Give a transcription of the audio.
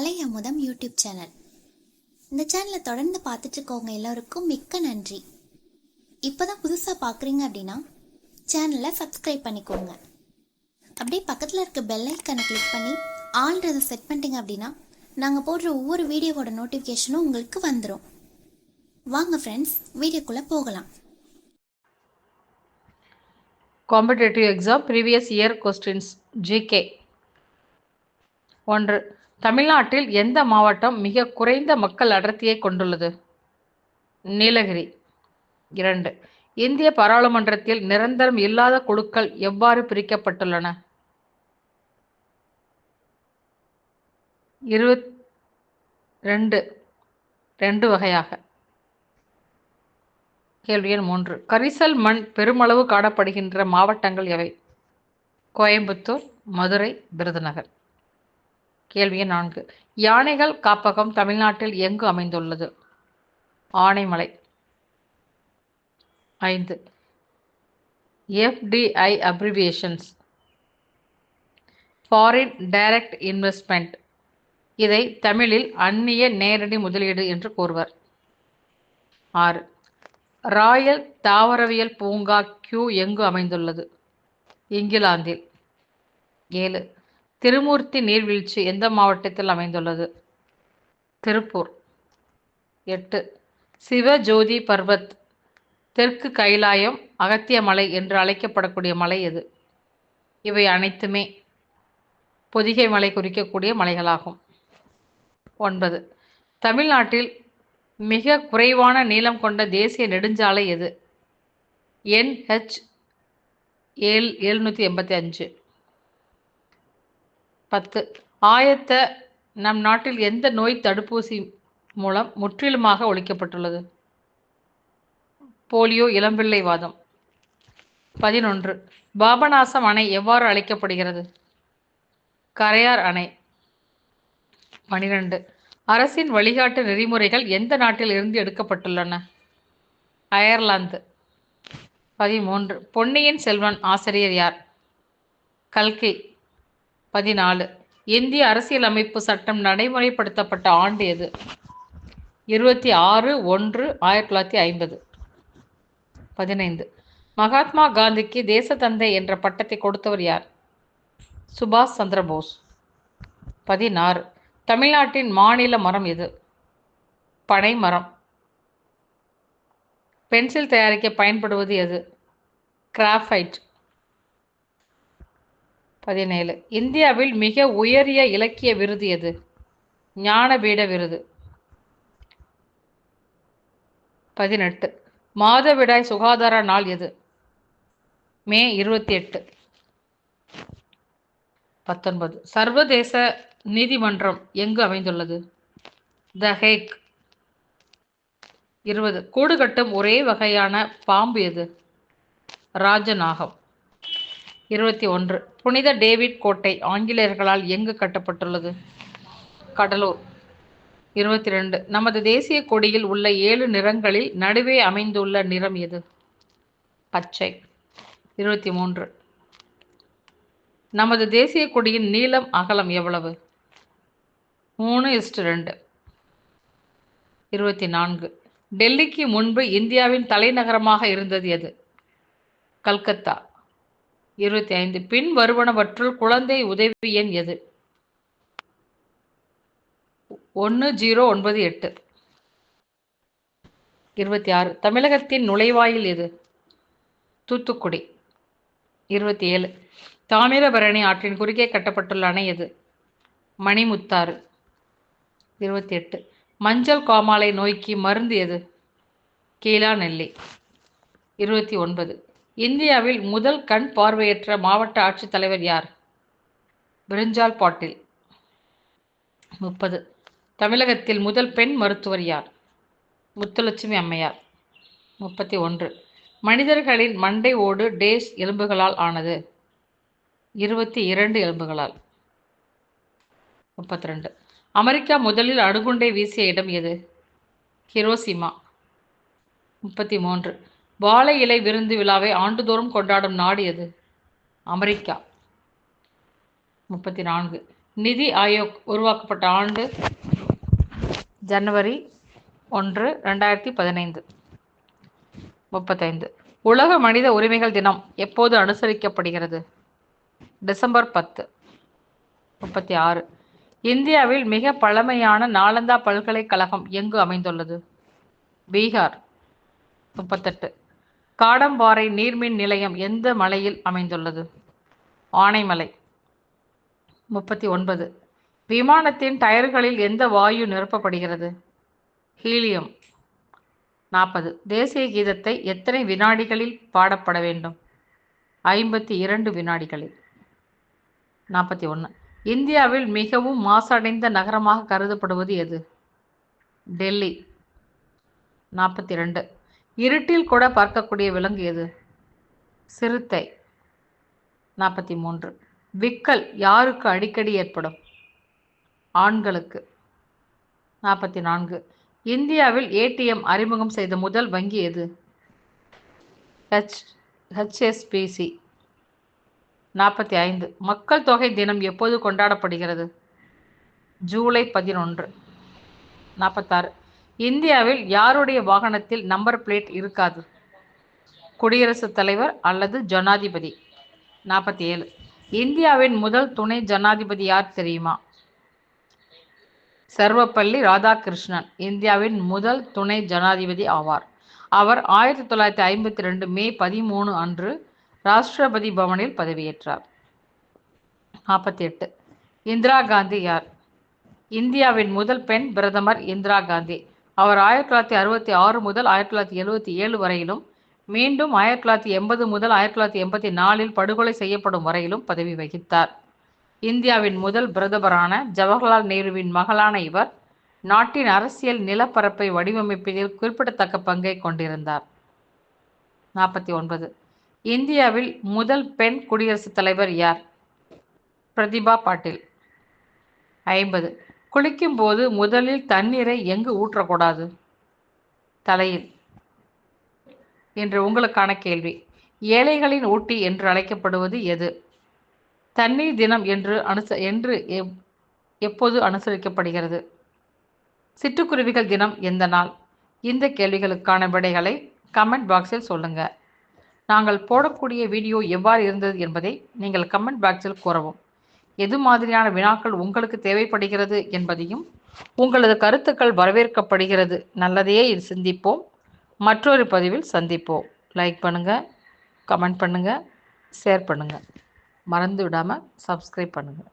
கலை அமுதம் YouTube channel. இந்த சேனலை தொடர்ந்து பார்த்துட்டு இருக்கவங்க எல்லோருக்கும் மிக்க நன்றி. இப்போதான் புதுசாக பார்க்குறீங்க அப்படின்னா சேனலை சப்ஸ்கிரைப் பண்ணிக்கோங்க. அப்படியே பக்கத்தில் இருக்க பெல் ஐக்கனை கிளிக் பண்ணி ஆல்ன்றதை செட் பண்ணிட்டீங்க அப்படின்னா நாங்கள் போடுற ஒவ்வொரு வீடியோவோட நோட்டிஃபிகேஷனும் உங்களுக்கு வந்துடும். வாங்க ஃப்ரெண்ட்ஸ், வீடியோக்குள்ளே போகலாம். Competitive exam previous year questions GK. 1. தமிழ்நாட்டில் எந்த மாவட்டம் மிக குறைந்த மக்கள் அடர்த்தியை கொண்டுள்ளது? நீலகிரி. 2. இந்திய பாராளுமன்றத்தில் நிரந்தரம் இல்லாத குழுக்கள் எவ்வாறு பிரிக்கப்பட்டுள்ளன? 22 வகையாக. கேள்வி எண் 3. கரிசல் மண் பெருமளவு காணப்படுகின்ற மாவட்டங்கள் எவை? கோயம்புத்தூர், மதுரை, விருதுநகர். கேள்வி எண் 4. யானைகள் காப்பகம் தமிழ்நாட்டில் எங்கு அமைந்துள்ளது? Anaimalai. 5. FDI abbreviations. Foreign direct investment. இதை தமிழில் அந்நிய நேரடி முதலீடு என்று கூறுவர். 6. ராயல் தாவரவியல் பூங்கா கியூ எங்கு அமைந்துள்ளது? இங்கிலாந்தில். 7. திருமூர்த்தி நீர்வீழ்ச்சி எந்த மாவட்டத்தில் அமைந்துள்ளது? திருப்பூர். 8. சிவஜோதி பர்வத் தெற்கு கைலாயம் அகத்திய மலை என்று அழைக்கப்படக்கூடிய மலை எது? இவை அனைத்துமே பொதிகை மலை குறிக்கக்கூடிய மலைகளாகும். 9. தமிழ்நாட்டில் மிக குறைவான நீளம் கொண்ட தேசிய நெடுஞ்சாலை எது? NH 785. 10. ஆயத்த நம் நாட்டில் எந்த நோய் தடுப்பூசி மூலம் முற்றிலுமாக ஒழிக்கப்பட்டுள்ளது? போலியோ, இளம்பிள்ளை வாதம். 11. பாபநாசம் அணை எவ்வாறு அழைக்கப்படுகிறது? கரையார் அணை. 12. அரசின் வழிகாட்டு நெறிமுறைகள் எந்த நாட்டில் இருந்து எடுக்கப்பட்டுள்ளன? அயர்லாந்து. 13. பொன்னியின் செல்வன் ஆசிரியர் யார்? கல்கி. 14. இந்திய அரசியலமைப்பு சட்டம் நடைமுறைப்படுத்தப்பட்ட ஆண்டு எது? 26/1/1950. 15. மகாத்மா காந்திக்கு தேசத்தந்தை என்ற பட்டத்தை கொடுத்தவர் யார்? சுபாஷ் சந்திரபோஸ். 16. தமிழ்நாட்டின் மாநில மரம் எது? பனை மரம். பென்சில் தயாரிக்க பயன்படுவது எது? கிராஃபைட். 17. இந்தியாவில் மிக உயரிய இலக்கிய விருது எது? ஞானபீட விருது. 18. மாதவிடாய் சுகாதார நாள் எது? மே 28. 19. சர்வதேச நீதிமன்றம் எங்கு அமைந்துள்ளது? த ஹேக். 20. கூடு கட்டும் ஒரே வகையான பாம்பு எது? ராஜநாகம். 21. புனித டேவிட் கோட்டை ஆங்கிலேயர்களால் எங்கு கட்டப்பட்டுள்ளது? கடலூர். 22. நமது தேசிய கொடியில் உள்ள 7 நிறங்களில் நடுவே அமைந்துள்ள நிறம் எது? பச்சை. 23. நமது தேசிய கொடியின் நீளம் அகலம் எவ்வளவு? 3:2. 24. டெல்லிக்கு முன்பு இந்தியாவின் தலைநகரமாக இருந்தது எது? கல்கத்தா. 25. பின் வருவனவற்றுள் குழந்தை உதவி எண் எது? 1098. 26. தமிழகத்தின் நுழைவாயில் எது? தூத்துக்குடி. 27. தாமிரபரணி ஆற்றின் குறுக்கே கட்டப்பட்டுள்ள அணை எது? மணிமுத்தாறு. 28. மஞ்சள் காமாலை நோய்க்கு மருந்து எது? கீழா நெல்லி. 29. இந்தியாவில் முதல் கண் பார்வையற்ற மாவட்ட ஆட்சித்தலைவர் யார்? பிரிஞ்சால் பாட்டில். 30. தமிழகத்தில் முதல் பெண் மருத்துவர் யார்? முத்துலட்சுமி அம்மையார். 31. மனிதர்களின் மண்டை ஓடு டேஷ் எலும்புகளால் ஆனது? 22 எலும்புகளால். 32. அமெரிக்கா முதலில் அணுகுண்டை வீசிய இடம் எது? ஹிரோசிமா. 33. வாழை இலை விருந்து விழாவை ஆண்டுதோறும் கொண்டாடும் நாடு எது? அமெரிக்கா. 34. நிதி ஆயோக் உருவாக்கப்பட்ட ஆண்டு ஜனவரி 1, 2015. 35. உலக மனித உரிமைகள் தினம் எப்போது அனுசரிக்கப்படுகிறது? டிசம்பர் 10. 36. இந்தியாவில் மிக பழமையான நாலந்தா பல்கலைக்கழகம் எங்கு அமைந்துள்ளது? பீகார். 38. காடம்பாறை நீர்மின் நிலையம் எந்த மலையில் அமைந்துள்ளது? ஆனைமலை. 39. விமானத்தின் டயர்களில் எந்த வாயு நிரப்பப்படுகிறது? ஹீலியம். 40. தேசிய கீதத்தை எத்தனை வினாடிகளில் பாடப்பட வேண்டும்? 52 வினாடிகளில். 41. இந்தியாவில் மிகவும் மாசடைந்த நகரமாக கருதப்படுவது எது? டெல்லி. 42. இருட்டில் கூட பார்க்கக்கூடிய விலங்கு எது? சிறுத்தை. 43. விக்கல் யாருக்கு அடிக்கடி ஏற்படும்? ஆண்களுக்கு. 44. இந்தியாவில் ஏடிஎம் அறிமுகம் செய்த முதல் வங்கி எது? HSBC. 45. மக்கள் தொகை தினம் எப்போது கொண்டாடப்படுகிறது? ஜூலை 11. 46. இந்தியாவில் யாருடைய வாகனத்தில் நம்பர் பிளேட் இருக்காது? குடியரசுத் தலைவர் அல்லது ஜனாதிபதி. 47. இந்தியாவின் முதல் துணை ஜனாதிபதி யார் தெரியுமா? சர்வப்பள்ளி ராதாகிருஷ்ணன் இந்தியாவின் முதல் துணை ஜனாதிபதி ஆவார். அவர் 1952 மே 13 அன்று ராஷ்டிரபதி பவனில் பதவியேற்றார். 48. இந்திரா காந்தி யார்? இந்தியாவின் முதல் பெண் பிரதமர் இந்திரா காந்தி. அவர் 1966 முதல் 1977 வரையிலும் மீண்டும் 1980 முதல் 1984 படுகொலை செய்யப்படும் வரையிலும் பதவி வகித்தார். இந்தியாவின் முதல் பிரதமரான ஜவஹர்லால் நேருவின் மகளான இவர் நாட்டின் அரசியல் நிலப்பரப்பை வடிவமைப்பதில் குறிப்பிடத்தக்க பங்கை கொண்டிருந்தார். 49. இந்தியாவில் முதல் பெண் குடியரசுத் தலைவர் யார்? பிரதிபா பாட்டீல். 50. குளிக்கும் போது முதலில் தண்ணீரை எங்கு ஊற்றக்கூடாது? தலையில். இன்று உங்களுக்கான கேள்வி, ஏழைகளின் ஊட்டி என்று அழைக்கப்படுவது எது? தண்ணீர் தினம் என்று எப்போது அனுசரிக்கப்படுகிறது? சிட்டுக்குருவிகள் தினம் எந்த நாள்? இந்த கேள்விகளுக்கான விடைகளை கமெண்ட் பாக்ஸில் சொல்லுங்க. நாங்கள் போடக்கூடிய வீடியோ எவ்வாறு இருந்தது என்பதை நீங்கள் கமெண்ட் பாக்ஸில் கூறவும். எது மாதிரியான வினாக்கள் உங்களுக்கு தேவைப்படுகிறது என்பதையும் உங்களது கருத்துக்கள் வரவேற்கப்படுகிறது. நல்லதையே சிந்திப்போம். மற்றொரு பதிவில் சந்திப்போம். லைக் பண்ணுங்கள், கமெண்ட் பண்ணுங்கள், ஷேர் பண்ணுங்கள். மறந்து விடாமல் சப்ஸ்கிரைப் பண்ணுங்கள்.